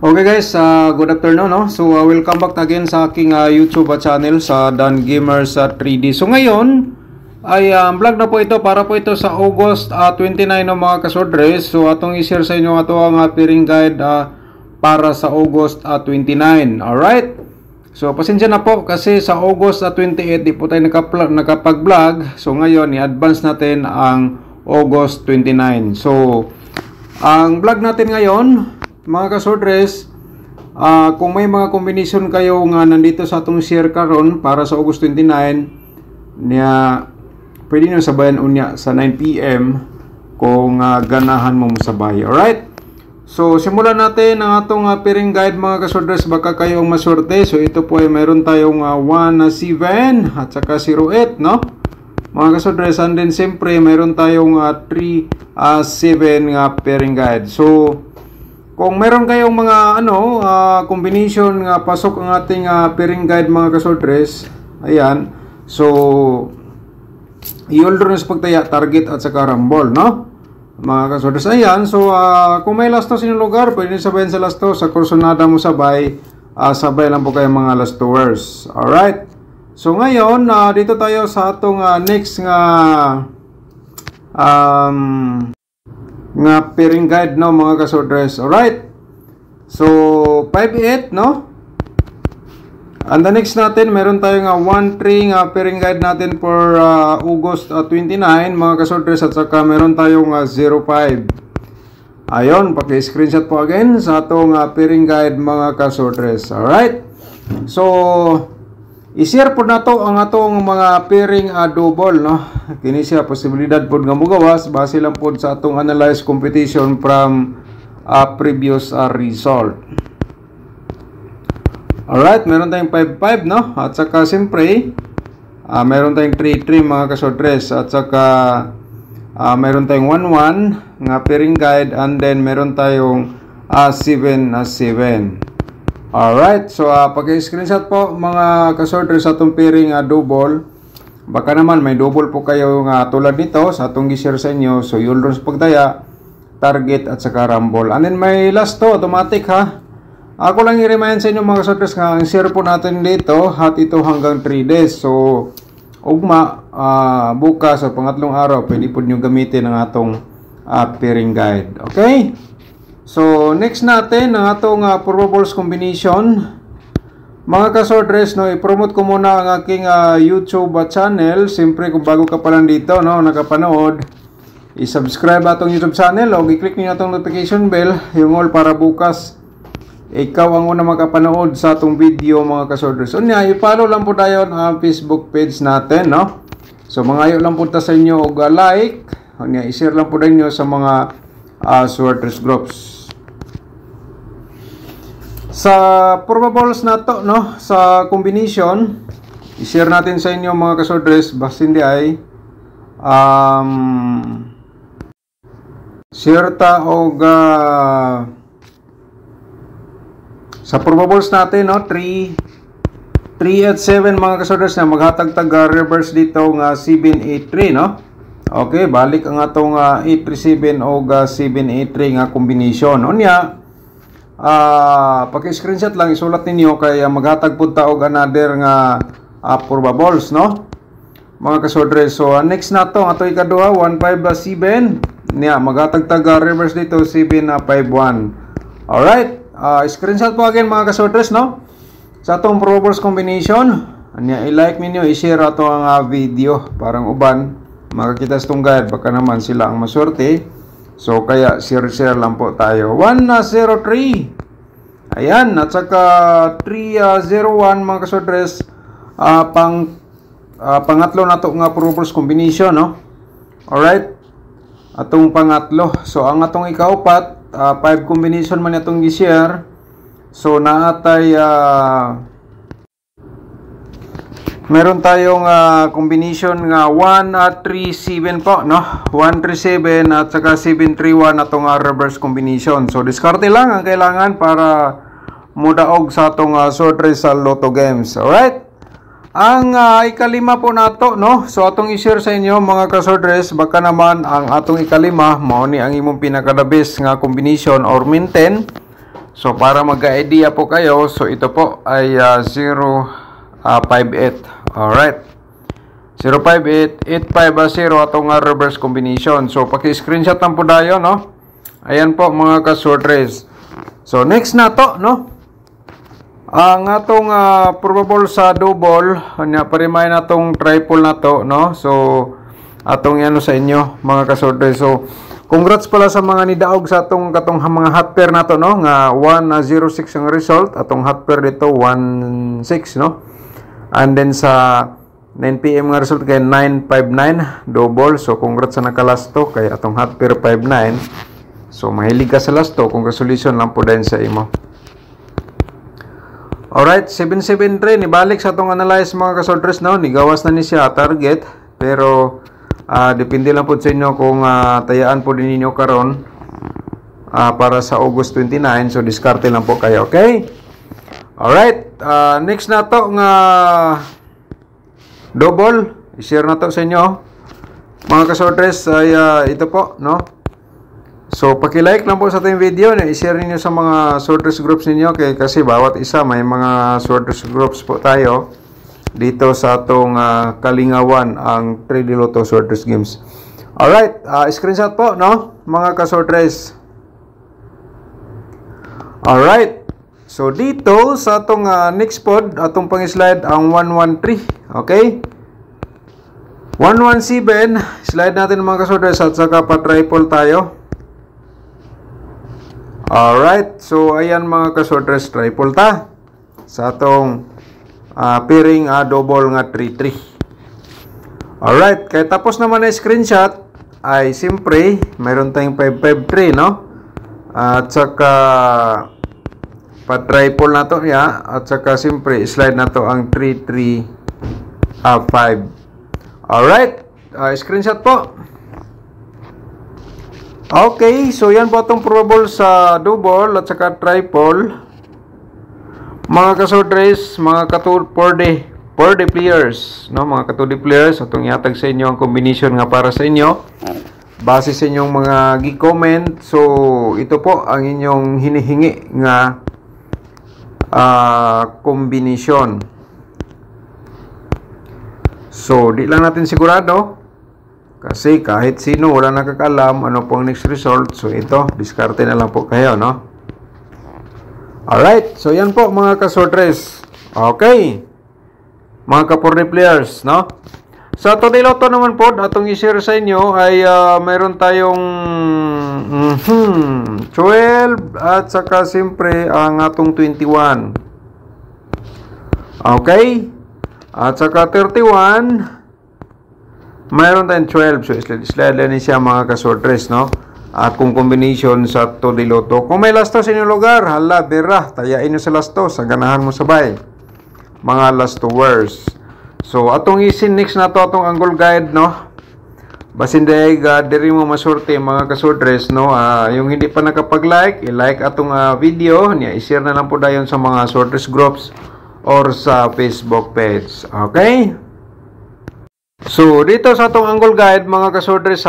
Okay guys, good afternoon no. So welcome back again sa aking YouTube channel sa Dan Gamers 3D. So ngayon ay vlog na po ito para po ito sa August 29 no mga kasodres. So atong i-share sa inyo ato ang pairing guide para sa August 29. Alright? So pasensya na po kasi sa August 28 di po tayo nakapag-vlog. So ngayon i-advance natin ang August 29. So ang vlog natin ngayon mga kasodres, kung may mga combination kayo nga nandito sa atong share karon para sa August 29 niya, pwede nyo sabayan unya sa 9 PM kung ganahan mo sabay. Alright? So simulan natin ang atong pairing guide mga kasodres, baka kayo ang maswerte. So ito po ay meron tayong 1-7 at saka 0-8 no mga kasodres, and then siyempre meron tayong 3-7 nga pairing guide. So kung meron kayong mga combination nga pasok ang ating pairing guide mga kasodres, ayan, so i-order na sa pagtaya target at saka rumble no mga kasodres. Ayan, so kung may lasto sa inyong lugar, pwede sabayin sa lasto. Sa kursonada mo sabay, sabay lang po kayo mga lastowers. Alright, so ngayon dito tayo sa atong next nga pairing guide no mga kasodres. Alright, so 5-8 no, and the next natin meron tayong 1-3 nga pairing guide natin for August 29 mga kasodres, at saka meron tayong 0-5. Ayon, paki-screenshot po again sa atong pairing guide mga kasodres. Alright, so i-share po na to ang atong mga pairing double no. Kini siya posibilidad pod nga mogawas base lang pod sa atong analyze competition from previous result. Alright, meron tayong 5-5 no, at saka siyempre meron tayong 3-3 mga kasodres, at saka meron tayong 1-1 nga pairing guide, and then meron tayong 7-7. Alright, so pag-screenshot po mga kasorders sa atong pairing double. Baka naman may double po kayo nga tulad nito sa atong gi-share sa inyo. So yun sa pagdaya, target at saka rumble. And then may last to, automatic ha. Ako lang i-remind sa inyo mga kasorders nga ang share po natin dito, hat ito hanggang 3 days. So ugma, bukas sa pangatlong araw, pwede po nyo gamitin ang atong pairing guide. Okay? So next natin ang atong probables combination mga kasordres no. I-promote ko muna ang aking YouTube channel. Siyempre kung bago ka pa lang dito no, nakapanood, i-subscribe atong YouTube channel o i-click niyo atong notification bell, yung all, para bukas ikaw ang una makapanood sa atong video mga kasordres. Unya, i-follow lang po tayo ang Facebook page natin no. So mangayo lang po ta sa inyo og like, unya i-share lang po ninyo sa mga sorters groups. Sa probables na to no, sa combination i-share natin sa inyo mga kasordres, basta hindi ay share ta og sa probables natin no, 3 at 7 mga kasordres na maghatag tag reverse dito nga 7-8-3 no. Okay, balik ang atong 8-3-7 o 7-8-3 nga combination. Unya, paki-screenshot lang, isulat ninyo kaya maghatag po ta og another nga probables no mga kasordres. So next na to ato ikaduha 1-5-7 niya, maghatag tag reverse dito 7-5-1. Alright, screenshot po again mga kasordres no sa atong probables combination. Anya, i-like ninyo, i-share ato ang video parang uban makakita sa itong guide, baka naman sila ang maswerte. So kaya share lang po tayo. 1-0-3 ayan, at saka 3-0-1 mga kasodres, pangatlo na to nga probables combination no. Alright, atong pangatlo. So ang atong ikaupat 5 combination man atong gi-share. So naatay meron tayong combination nga 1-3-7 po no, 1-3-7 at saka 7-3-1 atong reverse combination. So diskarte lang ang kailangan para mudaog sa atong sortres sa Lotto games. Alright, ang ikalima po nato no, so atong i-share sa inyo mga kasordres, baka naman ang atong ikalima mao ni ang imong pinaka the best nga combination or maintain So para magka-idea po kayo, so ito po ay 058. Alright. 058 85 atong reverse combination. So paki-screenshot lang po dayo, no? Ayan po mga ka-short race. So next na to, no? Ang atong probable sa double, nya parimay na tong triple na to, no? So atong ano sa inyo mga ka-short race. So congrats pala sa mga nidaog sa atong katong mga hot pair na to, no? Nga 106 ang result, atong hot pair dito 16, no? And then sa 9 PM nga result kay 959 double. So congrats sa nakalasto kay atong hot pair 59. So mahilig ka sa lasto, congratulations lang po din sa imo. Alright, 773 nibalik sa atong analyze mga ka-sorters, no? Nigawas na ni siya target, pero depende lang po sa inyo kung tayaan po din ninyo karon para sa August 29. So diskarte lang po kayo, okay? Alright, next na to nga double, i-share na to sa inyo mga ka-sorters ay ito po, no? So paki-like lang po sa ating video, na i-share niyo sa mga sorters groups ninyo kasi bawat isa may mga sorters groups po tayo dito sa atong Kalingawan, ang 3D Lotto sorters games. Alright, screenshot po, no mga ka-sorters. Alright, so dito sa atong next pod, atong pang-slide ang 113, okay? 117, slide natin mga ka-sorters at saka pa-triple tayo. Alright, so ayan mga ka-sorters, triple ta sa atong pairing double nga 3-3. Alright, kaya tapos naman na screenshot ay simpre mayroon tayong 5-5-3, no? At saka pa-triple na to ya, at saka simpre slide na to ang 3-3 5. Alright, screenshot po. Okay, so yan po itong probable sa double at saka triple. Mga ka-sorters, mga per day players, no? Mga ka-2D players, atong ihatag sa inyo ang combination nga para sa inyo base sa inyong mga gi-comment. So ito po ang inyong hinihingi nga combination. So di lang natin sigurado kasi kahit sino wala nakakalam ano pong next result. So ito, diskarte na lang po kayo, no? Alright, so yan po mga ka-sorters. Okay, mga ka-4D players, no? Sa Today Lotto naman po, atong i-share sa inyo ay mayroon tayong 12 at saka siyempre ang atong 21. Okay, at saka 31. Mayroon tayong 12. So, slide lang siya mga ka-sorters, no? At kung combination sa Today Lotto. Kung may lasto sa inyong lugar, hala, bira, tayain nyo sa lasto. Sa ganahan mo sabay. Mga lastowers. So, atong isin next na to, atong angle guide, no? Basin dahil, diri mo masurte mga ka-sorters, no? Yung hindi pa nakapag-like, i-like atong video. I-share na lang po dayon sa mga sorters groups or sa Facebook page. Okay? So, dito sa atong angle guide, mga ka-sorters,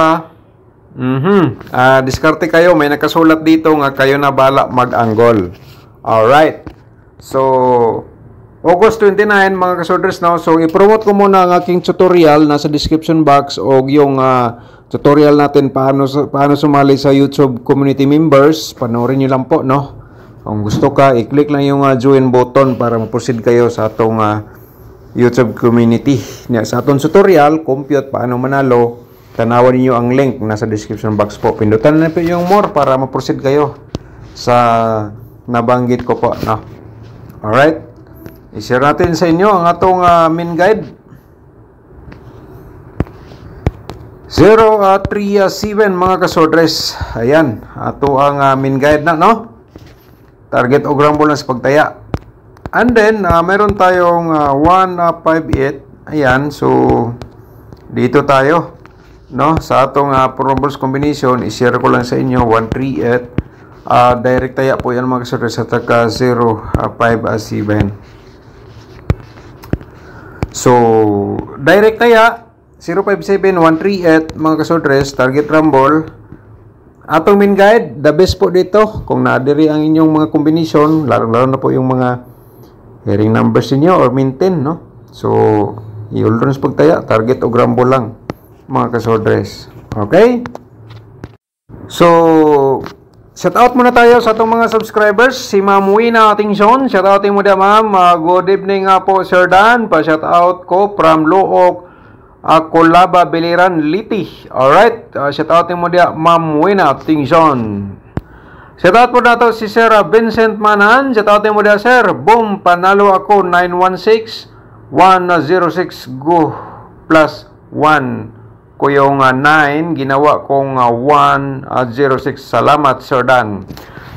diskarte kayo. May nakasulat dito nga kayo na bala mag-angle. Alright. So, August 29, mga ka-sorters, no? So, i-promote ko muna ang aking tutorial. Nasa description box o yung tutorial natin paano sumali sa YouTube community members. Panoorin nyo lang po, no? Kung gusto ka, i-click lang yung join button para ma-proceed kayo sa atong YouTube community. Sa atong tutorial, compute paano manalo, tanawan niyo ang link nasa description box po. Pindutan na po yung more para ma-proceed kayo sa nabanggit ko po, no? Alright, i-share natin sa inyo ang atong main guide. 037 mga ka-sorters. Ayan, ato ang main guide na, no? Target o grumble na sa pagtaya. And then, meron tayong 158. Ayan, so dito tayo, no? Sa atong probables combination, i-share ko lang sa inyo 138. Direct taya po yan mga ka-sorters sa taka 057. So, direct taya 057 138 mga ka-sorters, target rumble atong main guide, the best po dito kung naadiri ang inyong mga combination, lalo na po yung mga hearing numbers niyo or maintain, no? So i-ultrons pagtaya, target o grambo lang mga kasordres. Okay? So shout out muna tayo sa atong mga subscribers. Si Ma'am Wina Tingson, shout out mo dia ma'am. Good evening nga po Sir Dan. Pa shout out ko from Luok, Colaba, Biliran, Liti. Alright, shout out mo dia Ma'am Wina Tingson. Shout out po nato si Sir Vincent Manan. Shout out mo dia Sir. Boom, panalo ako 916 106 go plus 1 ko yung 9, ginawa kong 106. Salamat Sir Dan.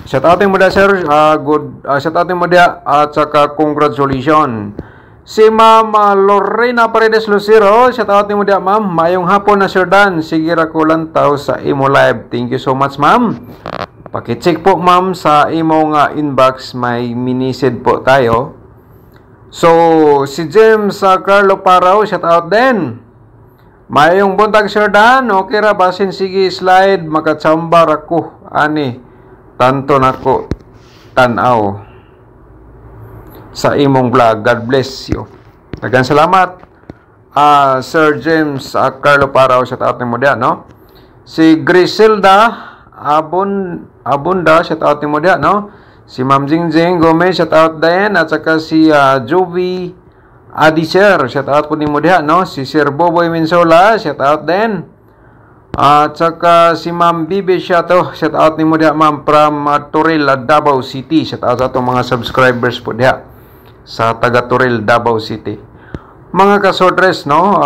Shout out mo da Sir, shout out mo da at saka congratulations. Si Ma'am Lorena Paredes Lucero, shout out mo da ma'am. Mayong hapon na Sir Dan, sige ra ko lantaw sa imo live. Thank you so much ma'am. Paki-check po ma'am sa imo nga inbox, may minisid po tayo. So si James Carlo Parao, shout out din. Mayong buntag Sir Dan, okay ra basin sige slide makatsambar ako ani tanto nako tanaw sa imong vlog. God bless you. Daghang salamat Sir James Carlo Parao, shout out mo diyan, no? Si Griselda Abunda, shout out mo diyan, no? Si Ma'am Jingjing Gomez, shout out din, at saka si Jovi Adi Sir, shout out po ni mo diha, no? Si Sir Boboy Minsola, shout out din. At saka si Ma'am Bibi shout out ni mo diha ma'am from Toril, Davao City. Shout out sa atong mga subscribers po diha sa taga Toril, Davao City. Mga kasordres, no?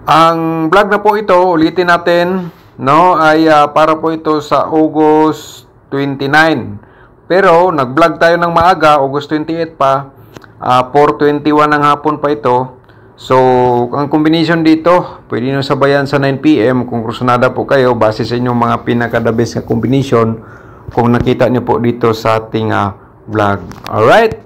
Ang vlog na po ito, ulitin natin, no? Ay para po ito sa August 29. Pero nag-vlog tayo ng maaga, August 28 pa. 4:21 ng hapon pa ito. So, ang combination dito, pwede nyo sabayan sa 9 PM kung kursunada po kayo base sa inyong mga pinaka-the best na combination kung nakita nyo po dito sa ating vlog. Alright?